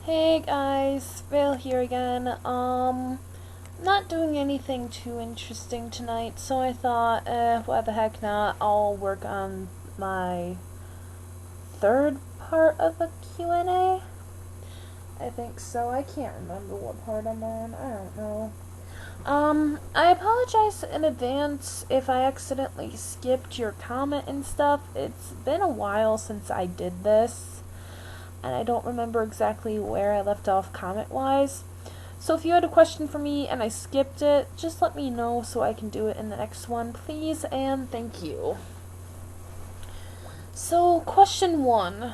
Hey guys, Vale here again. Not doing anything too interesting tonight, so I thought, why the heck not? I'll work on my third part of the Q&A. I think so. I can't remember what part I'm on. I don't know. I apologize in advance if I accidentally skipped your comment and stuff. It's been a while since I did this, and I don't remember exactly where I left off comment-wise. So if you had a question for me and I skipped it, just let me know so I can do it in the next one, please, and thank you. So, question 1.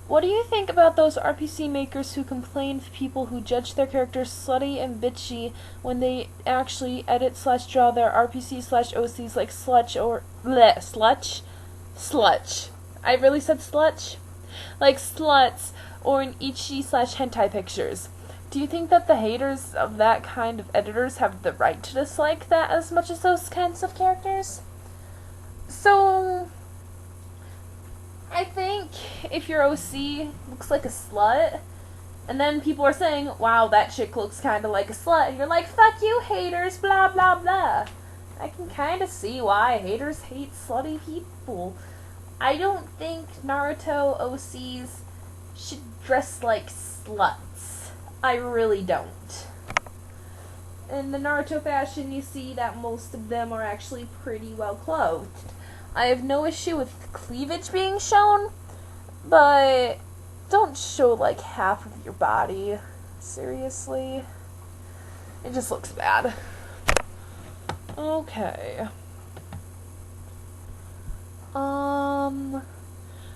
What do you think about those RPC makers who complain of people who judge their characters slutty and bitchy when they actually edit/draw their RPC/OCs like slutch or bleh, slutch. I really said slutch? Like sluts or in ichi/hentai pictures. Do you think that the haters of that kind of editors have the right to dislike that as much as those kinds of characters? So, I think if your OC looks like a slut, and then people are saying, wow, that chick looks kind of like a slut, and you're like, fuck you, haters, blah, blah, blah. I can kind of see why haters hate slutty people. I don't think Naruto OCs should dress like sluts. I really don't. In the Naruto fashion, you see that most of them are actually pretty well clothed. I have no issue with cleavage being shown, but don't show like half of your body. Seriously. It just looks bad. Okay.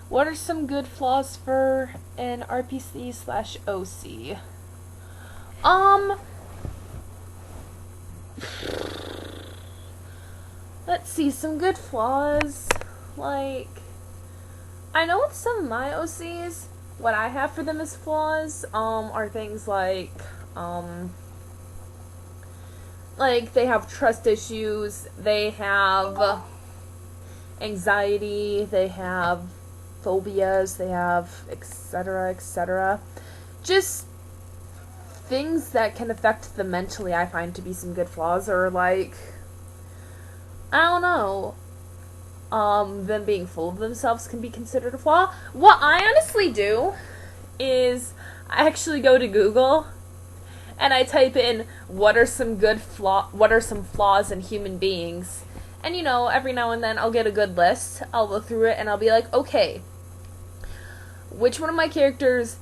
What are some good flaws for an RPC/OC? Let's see, some good flaws. Like, I know with some of my OCs, what I have for them as flaws, are things like they have trust issues, they have anxiety, they have phobias, they have etc., etc. Just things that can affect them mentally, I find to be some good flaws, or like, I don't know, them being full of themselves can be considered a flaw. What I honestly do is I actually go to Google and I type in what are some flaws in human beings, and every now and then I'll get a good list. I'll look through it and I'll be like, okay, which one of my characters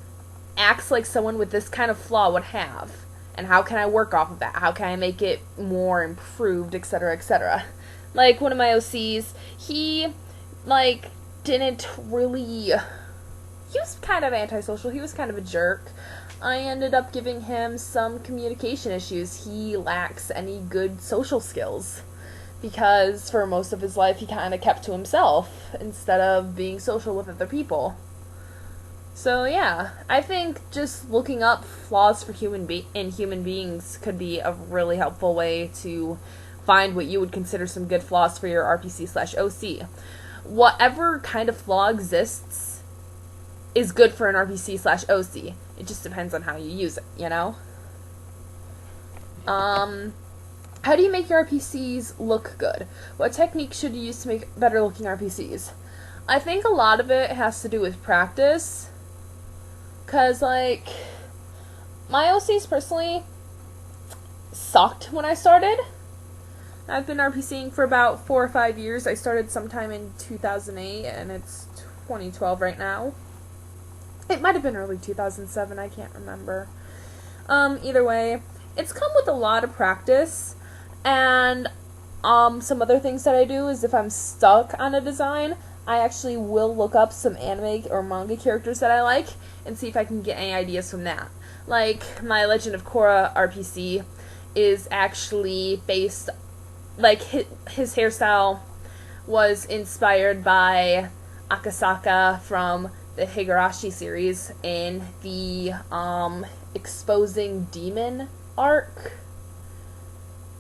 acts like someone with this kind of flaw would have, and how can I work off of that? How can I make it more improved, etc., etc. Like, one of my OCs, he didn't really... He was kind of antisocial. He was kind of a jerk. I ended up giving him some communication issues. He lacks any good social skills, because for most of his life he kind of kept to himself instead of being social with other people. So yeah, I think just looking up flaws for human beings could be a really helpful way to find what you would consider some good flaws for your RPC/OC. Whatever kind of flaw exists is good for an RPC/OC. It just depends on how you use it, How do you make your RPCs look good? What technique should you use to make better looking RPCs? I think a lot of it has to do with practice. 'Cause, my OCs personally sucked when I started. I've been RPCing for about 4 or 5 years. I started sometime in 2008, and it's 2012 right now. It might have been early 2007, I can't remember. Either way, it's come with a lot of practice, and some other things that I do is if I'm stuck on a design, I actually will look up some anime or manga characters that I like and see if I can get any ideas from that. Like, my Legend of Korra RPC is actually based, his hairstyle was inspired by Akasaka from the Higurashi series in the Exposing Demon arc.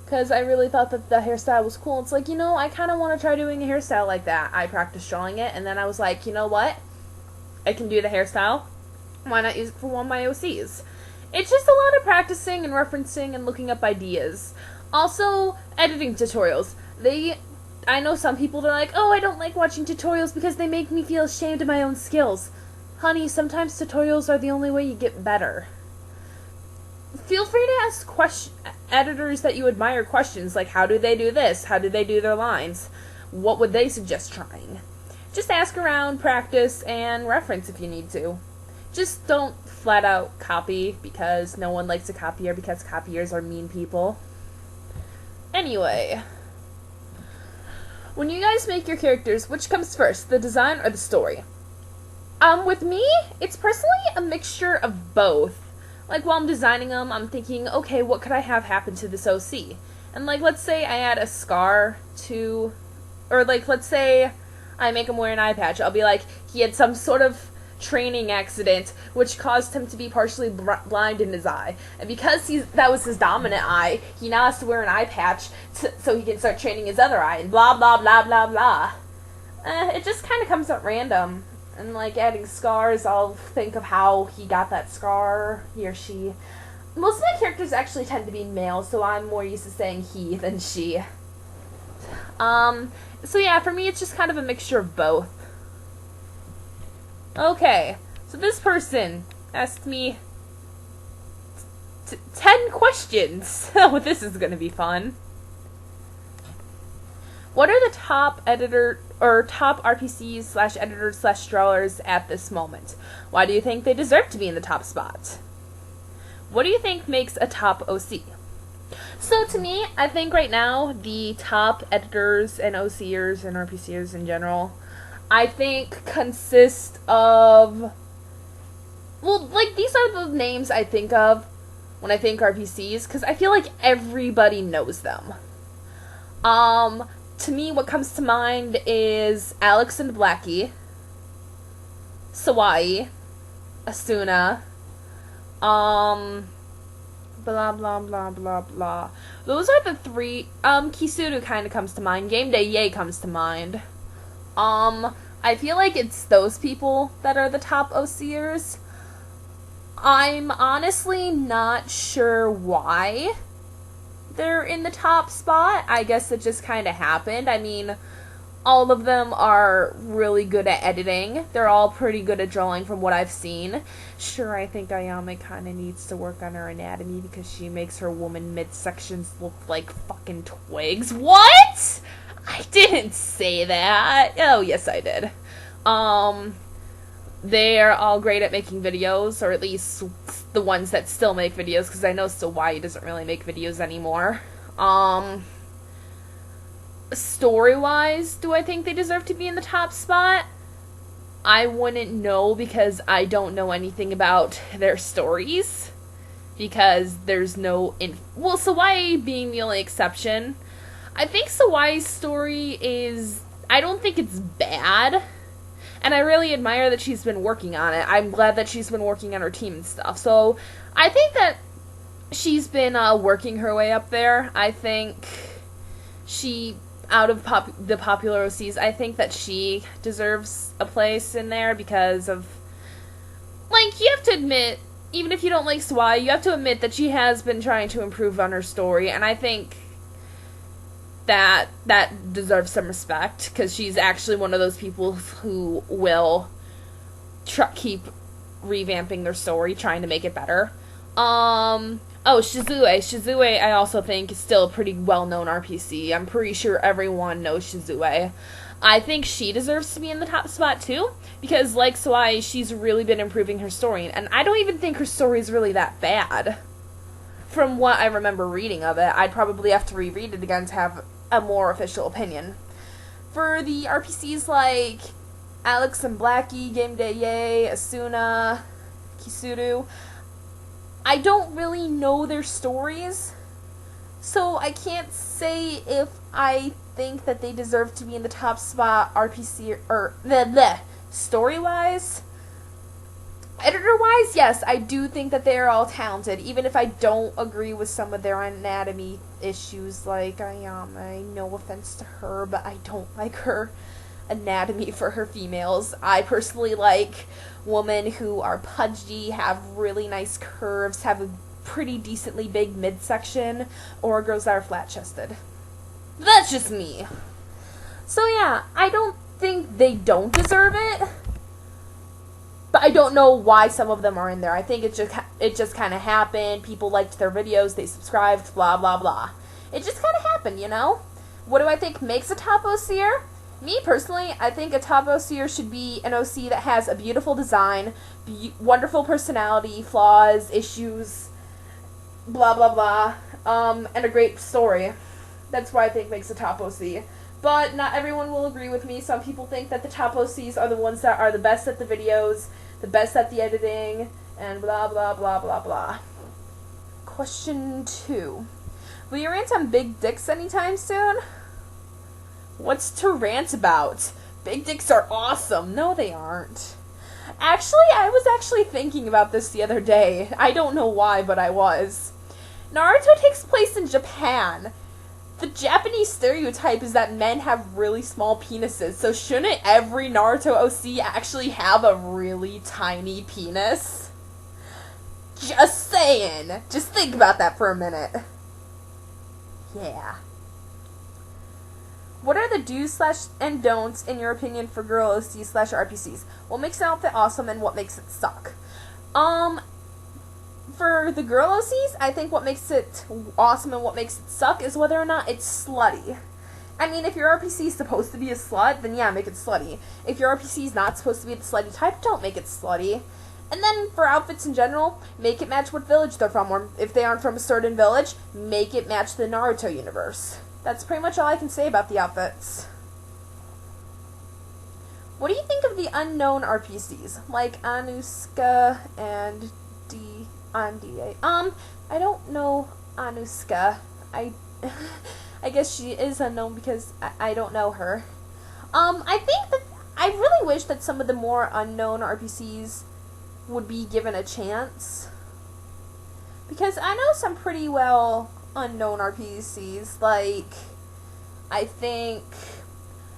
Because I really thought that the hairstyle was cool. It's like, I kind of want to try doing a hairstyle like that. I practiced drawing it, and then I was like, you know what? I can do the hairstyle. Why not use it for one of my OCs? It's just a lot of practicing and referencing and looking up ideas. Also, editing tutorials. I know some people that are like, oh, I don't like watching tutorials because they make me feel ashamed of my own skills. Honey, sometimes tutorials are the only way you get better. Feel free to ask editors that you admire questions like, how do they do this? How do they do their lines? What would they suggest trying? Just ask around, practice, and reference if you need to. Just don't flat out copy, because no one likes a copier, because copiers are mean people. Anyway, when you guys make your characters, which comes first, the design or the story? With me, it's personally a mixture of both. Like, while I'm designing them, I'm thinking, okay, what could I have happen to this OC? And, like, let's say I add a scar to, or, like, let's say I make him wear an eye patch. I'll be like, he had some sort of training accident which caused him to be partially blind in his eye. And because that was his dominant eye, he now has to wear an eye patch so he can start training his other eye, and blah, blah, blah, blah, blah. It just kind of comes up random. And, like, adding scars, I'll think of how he got that scar, he or she. Most of my characters actually tend to be male, so I'm more used to saying he than she. So yeah, for me, it's just kind of a mixture of both. Okay, so this person asked me 10 questions. Oh, this is gonna be fun. What are the top top RPCs / editors / drawers at this moment? Why do you think they deserve to be in the top spot? What do you think makes a top OC? So to me, I think right now, the top editors and OCers and RPCers in general, I think consist of, well, like, these are the names I think of when I think RPCs, because I feel like everybody knows them. To me, what comes to mind is Alex and Blackie, Sawai, Asuna, blah, blah, blah, blah, blah. Those are the three. Kisuru kind of comes to mind. Game Day Yay comes to mind. I feel like it's those people that are the top OCers. I'm honestly not sure why they're in the top spot. I guess it just kind of happened. I mean, all of them are really good at editing. They're all pretty good at drawing from what I've seen. Sure, I think Ayame kind of needs to work on her anatomy because she makes her woman midsections look like fucking twigs. What? I didn't say that. Oh, yes, I did. They're all great at making videos, or at least the ones that still make videos, because I know Sawai doesn't really make videos anymore. Story-wise, do I think they deserve to be in the top spot? I wouldn't know, because I don't know anything about their stories, because there's no well, Sawai being the only exception. I think Sawai's story is, I don't think it's bad. And I really admire that she's been working on it. I'm glad that she's been working on her team and stuff. So, I think that she's been working her way up there. I think she, out of the popular OCs, I think that she deserves a place in there because of, like, you have to admit, even if you don't like Sawai, you have to admit that she has been trying to improve on her story, and I think that deserves some respect, because she's actually one of those people who will keep revamping their story, trying to make it better. Oh, Shizue. Shizue, I also think, is still a pretty well-known RPC. I'm pretty sure everyone knows Shizue. I think she deserves to be in the top spot, too, because, like Sawai, she's really been improving her story, and I don't even think her story is really that bad. From what I remember reading of it, I'd probably have to reread it again to have a more official opinion. For the RPCs like Alex and Blackie, Game Day Yay, Asuna, Kisuru, I don't really know their stories, so I can't say if I think that they deserve to be in the top spot RPC, or story-wise. Editor-wise, yes, I do think that they are all talented, even if I don't agree with some of their anatomy issues, like Ayame. No offense to her, but I don't like her anatomy for her females. I personally like women who are pudgy, have really nice curves, have a pretty decently big midsection, or girls that are flat-chested. That's just me. So yeah, I don't think they don't deserve it, but I don't know why some of them are in there. I think it just kind of happened. People liked their videos, they subscribed, blah blah blah. It just kind of happened, you know? What do I think makes a top OCer? Me personally, I think a top OCer should be an OC that has a beautiful design, wonderful personality, flaws, issues, blah blah blah, and a great story. That's what I think makes a top OC. But not everyone will agree with me. Some people think that the top OCs are the ones that are the best at the videos, the best at the editing, and blah blah blah blah blah. Question 2. Will you rant on big dicks anytime soon? What's to rant about? Big dicks are awesome. No, they aren't. Actually, I was actually thinking about this the other day. I don't know why, but I was. Naruto takes place in Japan. The Japanese stereotype is that men have really small penises, so shouldn't every Naruto OC actually have a really tiny penis? Just saying. Just think about that for a minute. Yeah. What are the do's and don'ts, in your opinion, for girl OCs / RPCs? What makes an outfit awesome and what makes it suck? For the girl OCs, I think what makes it awesome and what makes it suck is whether or not it's slutty. I mean, if your RPC is supposed to be a slut, then yeah, make it slutty. If your RPC is not supposed to be the slutty type, don't make it slutty. And then for outfits in general, make it match what village they're from, or if they aren't from a certain village, make it match the Naruto universe. That's pretty much all I can say about the outfits. What do you think of the unknown RPCs, like Anuska and Andia? I don't know Anuska. I guess she is unknown because I don't know her. I think that I really wish that some of the more unknown RPCs would be given a chance, because I know some pretty well unknown RPCs, like I think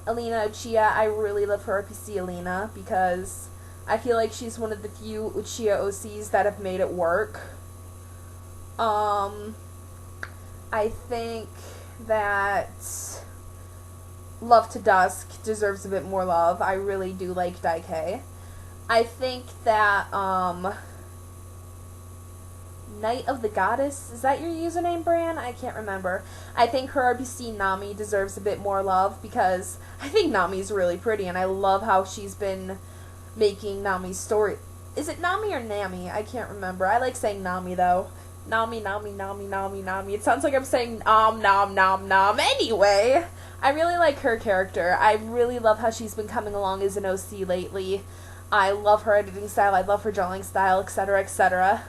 Alina Uchiha. I really love her RPC Alina because I feel like she's one of the few Uchiha OCs that have made it work. I think that Love to Dusk deserves a bit more love. I really do like Daikei. I think that, Night of the Goddess, is that your username, Bran? I can't remember. I think her RPC Nami deserves a bit more love because I think Nami's really pretty and I love how she's been making Nami's story. Is it Nami or Nami? I can't remember. I like saying Nami though. Nami, Nami, Nami, Nami, Nami. It sounds like I'm saying nom, nom, nom. Anyway, I really like her character. I really love how she's been coming along as an OC lately. I love her editing style, I love her drawing style, etc., etc.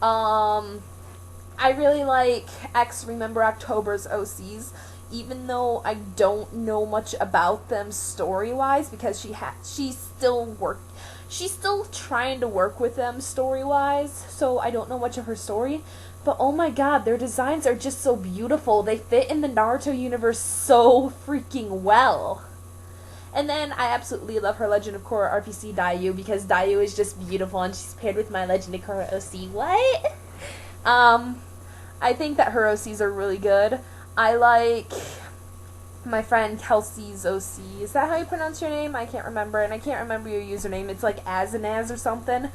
I really like Remember October's OCs, even though I don't know much about them story-wise, because she's still trying to work with them story-wise, so I don't know much of her story. But oh my god, their designs are just so beautiful. They fit in the Naruto universe so freaking well. And then I absolutely love her Legend of Korra RPC Dayu, because Dayu is just beautiful and she's paired with my Legend of Korra OC. What? I think that her OCs are really good. I like my friend Kelsey's OC. Is that how you pronounce your name? I can't remember, and I can't remember your username. It's like Azanaz or something.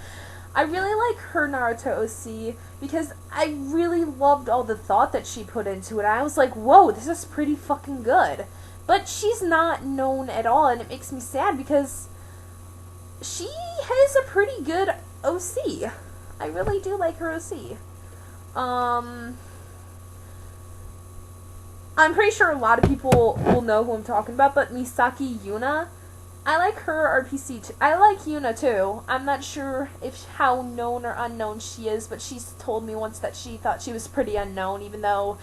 I really like her Naruto OC because I really loved all the thought that she put into it. I was like, whoa, this is pretty fucking good. But she's not known at all, and it makes me sad because she has a pretty good OC. I really do like her OC. I'm pretty sure a lot of people will know who I'm talking about, but Misaki Yuna, I like her RPC too. I like Yuna too. I'm not sure how known or unknown she is, but she's told me once that she thought she was pretty unknown, even though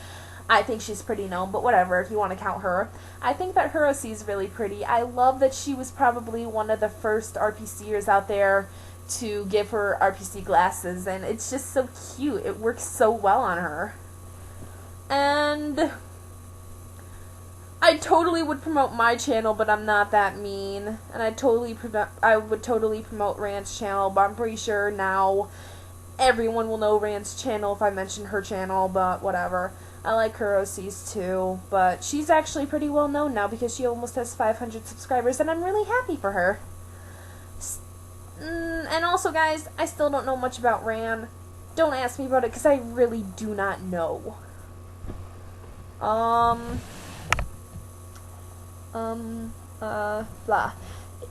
I think she's pretty known, but whatever, if you want to count her. I think that her OC is really pretty. I love that she was probably one of the first RPCers out there to give her RPC glasses, and it's just so cute. It works so well on her. And I totally would promote my channel, but I'm not that mean. And I would totally promote Rand's channel, but I'm pretty sure now everyone will know Rand's channel if I mention her channel, but whatever. I like her OCs too, but she's actually pretty well known now because she almost has 500 subscribers, and I'm really happy for her. And also, guys, I still don't know much about Rand. Don't ask me about it because I really do not know. Blah.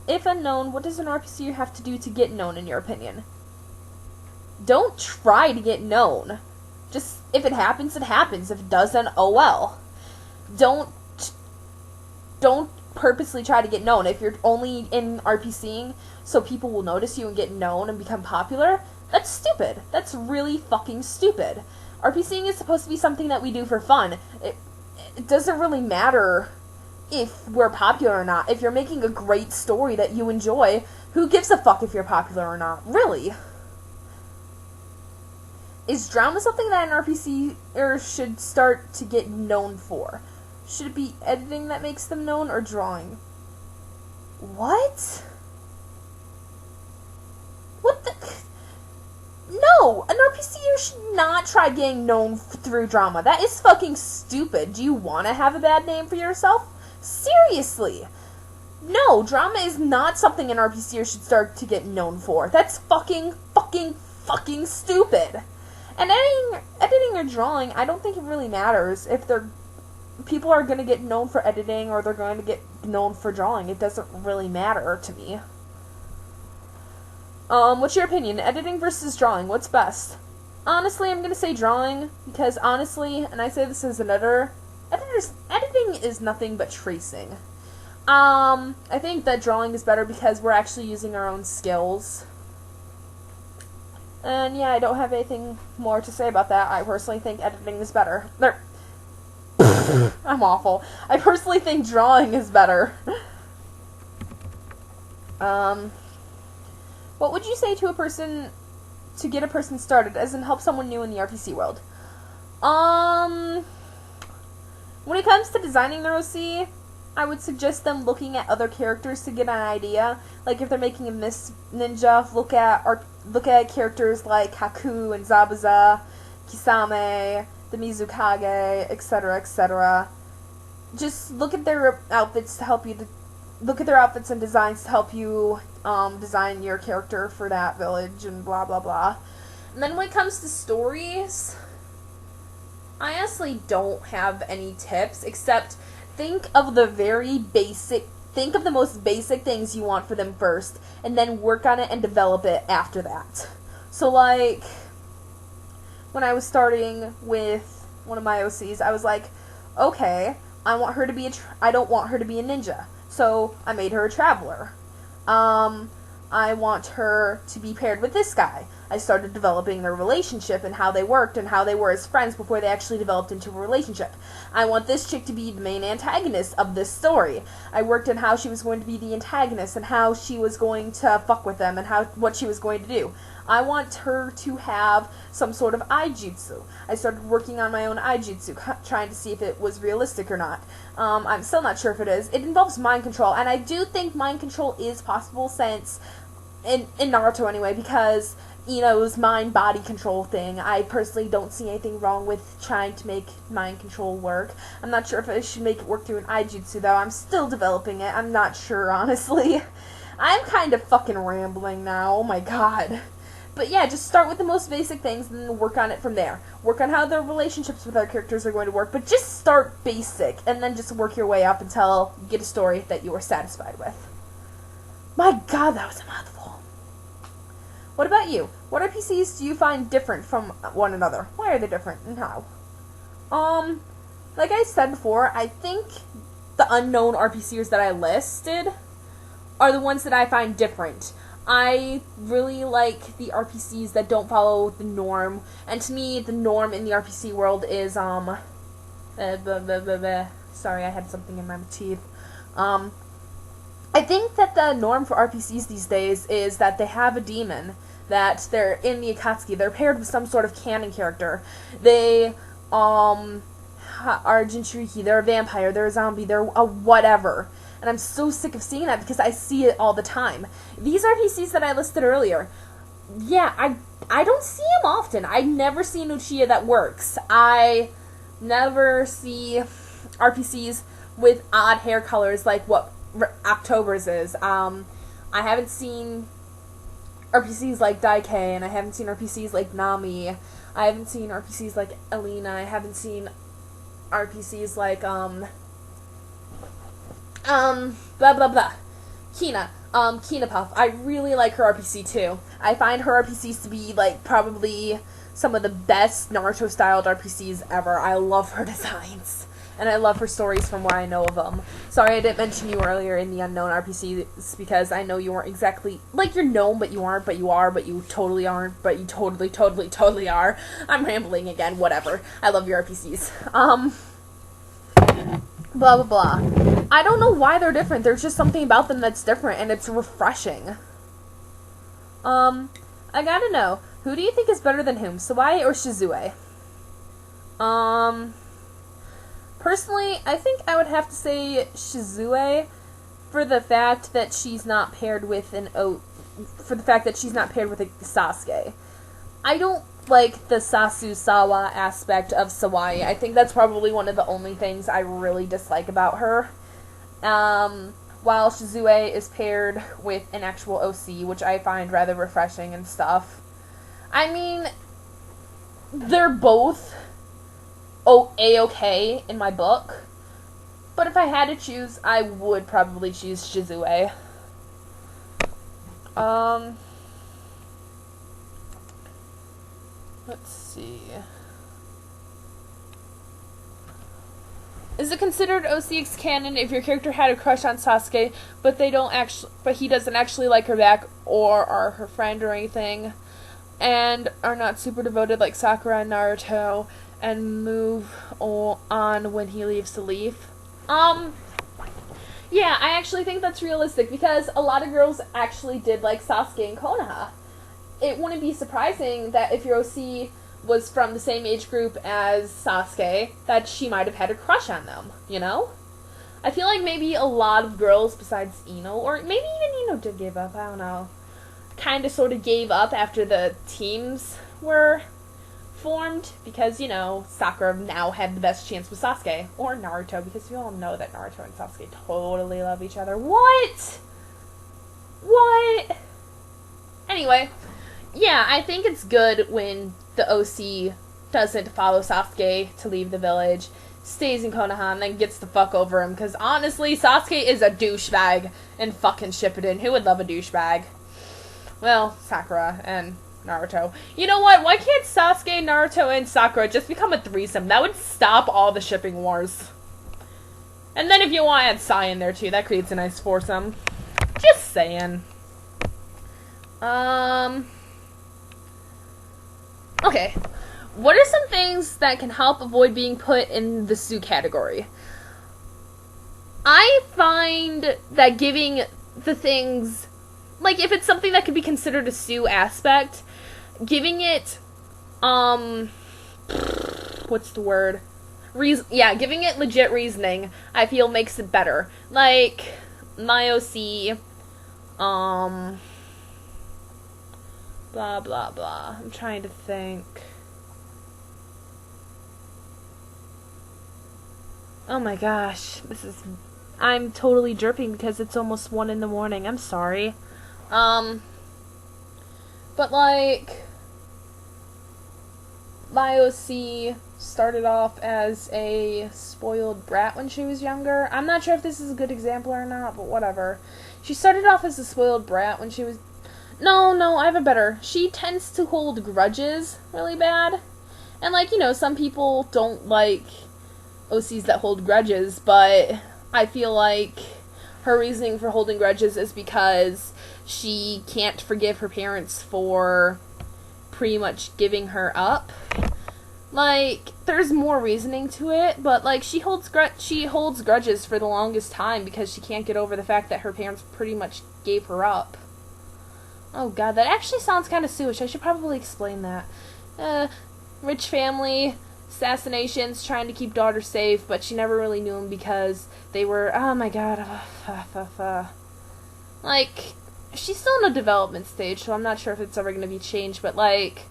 If unknown, what does an RPC have to do to get known, in your opinion? Don't try to get known. Just, if it happens, it happens. If it doesn't, oh well. Don't purposely try to get known. If you're only in RPCing so people will notice you and get known and become popular, that's stupid. That's really fucking stupid. RPCing is supposed to be something that we do for fun. It doesn't really matter if we're popular or not. If you're making a great story that you enjoy, who gives a fuck if you're popular or not? Is drama something that an RPC should start to get known for? Should it be editing that makes them known, or drawing? What? What the... No! An RPCer should not try getting known through drama. That is fucking stupid. Do you want to have a bad name for yourself? Seriously! No, drama is not something an RPCer should start to get known for. That's fucking stupid. And editing or drawing, I don't think it really matters if people are going to get known for editing or they're going to get known for drawing. It doesn't really matter to me. What's your opinion? Editing versus drawing, what's best? Honestly, I'm going to say drawing, because honestly, and I say this as an editor, editing is nothing but tracing. I think that drawing is better because we're actually using our own skills. And yeah, I don't have anything more to say about that. I personally think editing is better. I'm awful. I personally think drawing is better. What would you say to get a person started, as in help someone new in the RPC world? When it comes to designing their OC, I would suggest them looking at other characters to get an idea. Like if they're making a Miss Ninja, look at characters like Haku and Zabuza, Kisame, the Mizukage, etc., etc. Just look at their outfits to help you. Look at their outfits and designs to help you design your character for that village and blah blah blah. And then when it comes to stories, I honestly don't have any tips except think of the most basic things you want for them first, and then work on it and develop it after that. So like, when I was starting with one of my OCs, I was like, okay, I don't want her to be a ninja, so I made her a traveler. I want her to be paired with this guy. I started developing their relationship and how they worked and how they were as friends before they actually developed into a relationship. I want this chick to be the main antagonist of this story. I worked on how she was going to be the antagonist and how she was going to fuck with them and what she was going to do. I want her to have some sort of ijutsu. I started working on my own ijutsu, trying to see if it was realistic or not. I'm still not sure if it is. It involves mind control, and I do think mind control is possible since, in Naruto anyway, because Ino's mind-body control thing. I personally don't see anything wrong with trying to make mind control work. I'm not sure if I should make it work through an ijutsu, though. I'm still developing it. I'm not sure, honestly. I'm kind of fucking rambling now. Oh my god. But yeah, just start with the most basic things and then work on it from there. Work on how the relationships with our characters are going to work, but just start basic and then just work your way up until you get a story that you are satisfied with. My god, that was a mouthful. What about you? What RPCs do you find different from one another? Why are they different and how? Like I said before, I think the unknown RPCers that I listed are the ones that I find different. I really like the RPCs that don't follow the norm, and to me, the norm in the RPC world is, sorry, I had something in my teeth. I think that the norm for RPCs these days is that they have a demon, that they're in the Akatsuki, they're paired with some sort of canon character. They, are Jinchuriki, they're a vampire, they're a zombie, they're a whatever. And I'm so sick of seeing that because I see it all the time. These RPCs that I listed earlier, yeah, I don't see them often. I never see an Uchiha that works. I never see RPCs with odd hair colors like what October's is. I haven't seen RPCs like Daike, and I haven't seen RPCs like Nami. I haven't seen RPCs like Elena. I haven't seen RPCs like, blah, blah, blah. Kina. Kina Puff. I really like her RPC, too. I find her RPCs to be, like, probably some of the best Naruto-styled RPCs ever. I love her designs. And I love her stories from what I know of them. Sorry I didn't mention you earlier in the unknown RPCs, because I know you weren't exactly, like, you're known, but you aren't, but you are, but you totally aren't, but you totally, totally, totally are. I'm rambling again, whatever. I love your RPCs. Blah, blah, blah. I don't know why they're different. There's just something about them that's different, and it's refreshing. I gotta know, who do you think is better than whom, Sawai or Shizue? Personally, I think I would have to say Shizue for the fact that she's not paired with a Sasuke. I don't like the Sasu-Sawa aspect of Sawai. I think that's probably one of the only things I really dislike about her. While Shizue is paired with an actual OC, which I find rather refreshing and stuff. I mean, they're both A-okay in my book, but if I had to choose, I would probably choose Shizue. Let's see. Is it considered OCX canon if your character had a crush on Sasuke, but he doesn't actually like her back or are her friend or anything, and are not super devoted like Sakura and Naruto, and move on when he leaves to leave? Yeah, I actually think that's realistic, because a lot of girls actually did like Sasuke and Konoha. It wouldn't be surprising that if your OC was from the same age group as Sasuke, that she might have had a crush on them, you know? I feel like maybe a lot of girls besides Ino, or maybe even Ino did give up, I don't know, kind of sort of gave up after the teams were formed, because, you know, Sakura now had the best chance with Sasuke, or Naruto, because we all know that Naruto and Sasuke totally love each other. What? Anyway, yeah, I think it's good when the OC doesn't follow Sasuke to leave the village, stays in Konoha, and then gets the fuck over him, because honestly, Sasuke is a douchebag in fucking Shippuden. Who would love a douchebag? Well, Sakura and Naruto. You know what? Why can't Sasuke, Naruto, and Sakura just become a threesome? That would stop all the shipping wars. And then if you want to add Sai in there too, that creates a nice foursome. Just saying. Okay. What are some things that can help avoid being put in the Sue category? I find that giving the things, like, if it's something that could be considered a Sue aspect, giving it, what's the word? Giving it legit reasoning, I feel makes it better. Like, my OC, blah, blah, blah. I'm trying to think. Oh my gosh, I'm totally jerping because it's almost 1 in the morning. I'm sorry. But like, my OC started off as a spoiled brat when she was younger. I'm not sure if this is a good example or not, but whatever. She started off as a spoiled brat when she was... No, I have a better. She tends to hold grudges really bad. And, like, you know, some people don't like OCs that hold grudges, but I feel like her reasoning for holding grudges is because she can't forgive her parents for pretty much giving her up. Like, there's more reasoning to it, but, like, she holds grudges for the longest time because she can't get over the fact that her parents pretty much gave her up. Oh god, that actually sounds kind of Suish. I should probably explain that. Rich family, assassinations, trying to keep daughter safe, but she never really knew him because they were, oh my god, like, she's still in a development stage, so I'm not sure if it's ever going to be changed, but like,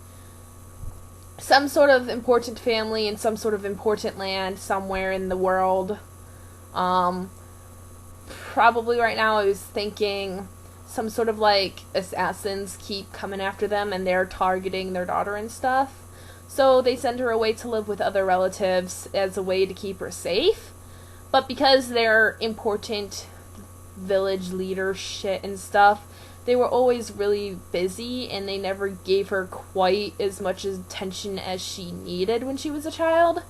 some sort of important family in some sort of important land somewhere in the world. Probably right now I was thinking some sort of like assassins keep coming after them and they're targeting their daughter and stuff. So they send her away to live with other relatives as a way to keep her safe. But because they're important village leader shit and stuff, they were always really busy and they never gave her quite as much attention as she needed when she was a child.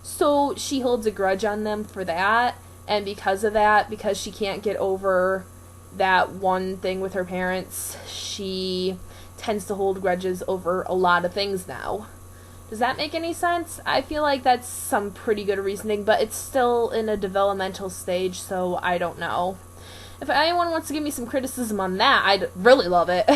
So she holds a grudge on them for that, and because of that, because she can't get over that one thing with her parents, she tends to hold grudges over a lot of things now. Does that make any sense? I feel like that's some pretty good reasoning, but it's still in a developmental stage, so I don't know. If anyone wants to give me some criticism on that, I'd really love it.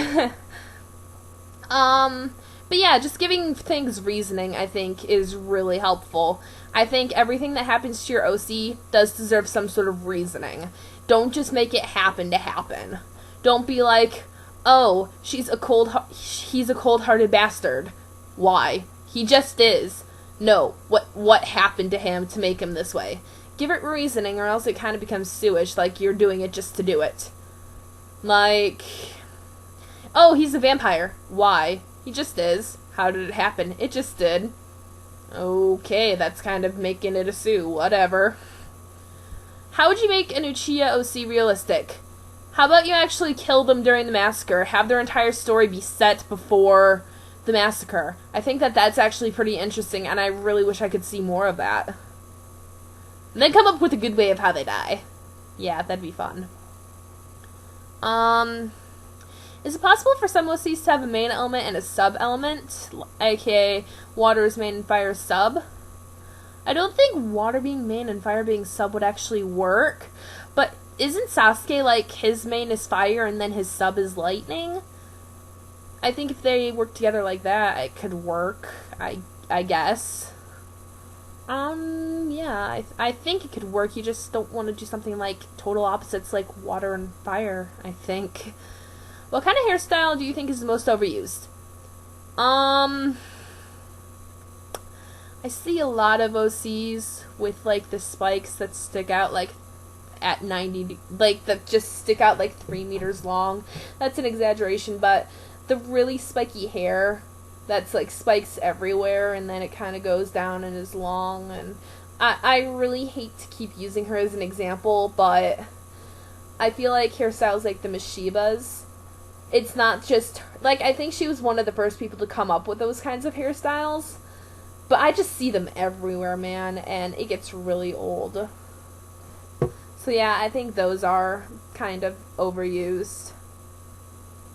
But yeah, just giving things reasoning, I think, is really helpful. I think everything that happens to your OC does deserve some sort of reasoning. Don't just make it happen to happen. Don't be like, oh, he's a cold-hearted bastard. Why? He just is. No, what happened to him to make him this way? Give it reasoning, or else it kind of becomes sewage, like you're doing it just to do it. Like, oh, he's a vampire. Why? He just is. How did it happen? It just did. Okay, that's kind of making it a sue. Whatever. How would you make an Uchiha OC realistic? How about you actually kill them during the massacre? Have their entire story be set before the massacre. I think that that's actually pretty interesting, and I really wish I could see more of that. And then come up with a good way of how they die. Yeah, that'd be fun. Is it possible for some OCs to have a main element and a sub-element? AKA, water is main and fire is sub? I don't think water being main and fire being sub would actually work. But isn't Sasuke like his main is fire and then his sub is lightning? I think if they work together like that, it could work. I guess. Yeah, I think it could work. You just don't want to do something like total opposites like water and fire, I think. What kind of hairstyle do you think is the most overused? I see a lot of OCs with like the spikes that stick out like at 90, like that just stick out like 3 meters long. That's an exaggeration, but the really spiky hair that's like spikes everywhere and then it kind of goes down and is long, and I really hate to keep using her as an example, but I feel like hairstyles like the Mishibas, it's not just like, I think she was one of the first people to come up with those kinds of hairstyles, but I just see them everywhere, man, and it gets really old. So yeah, I think those are kind of overused.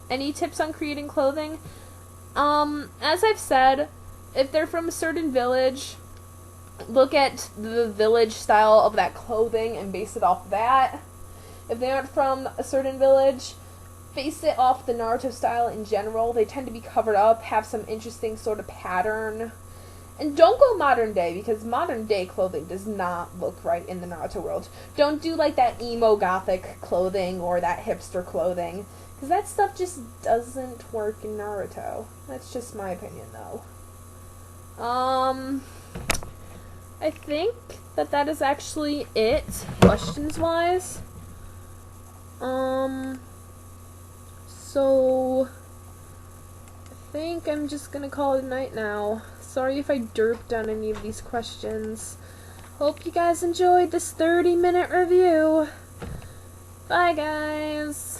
Any tips on creating clothing? As I've said, if they're from a certain village, look at the village style of that clothing and base it off that. If they aren't from a certain village, base it off the Naruto style in general. They tend to be covered up, have some interesting sort of pattern. And don't go modern day, because modern day clothing does not look right in the Naruto world. Don't do like that emo gothic clothing or that hipster clothing, because that stuff just doesn't work in Naruto. That's just my opinion, though. I think that is actually it, questions-wise. So I think I'm just gonna call it a night now. Sorry if I derped on any of these questions. Hope you guys enjoyed this 30-minute review. Bye, guys.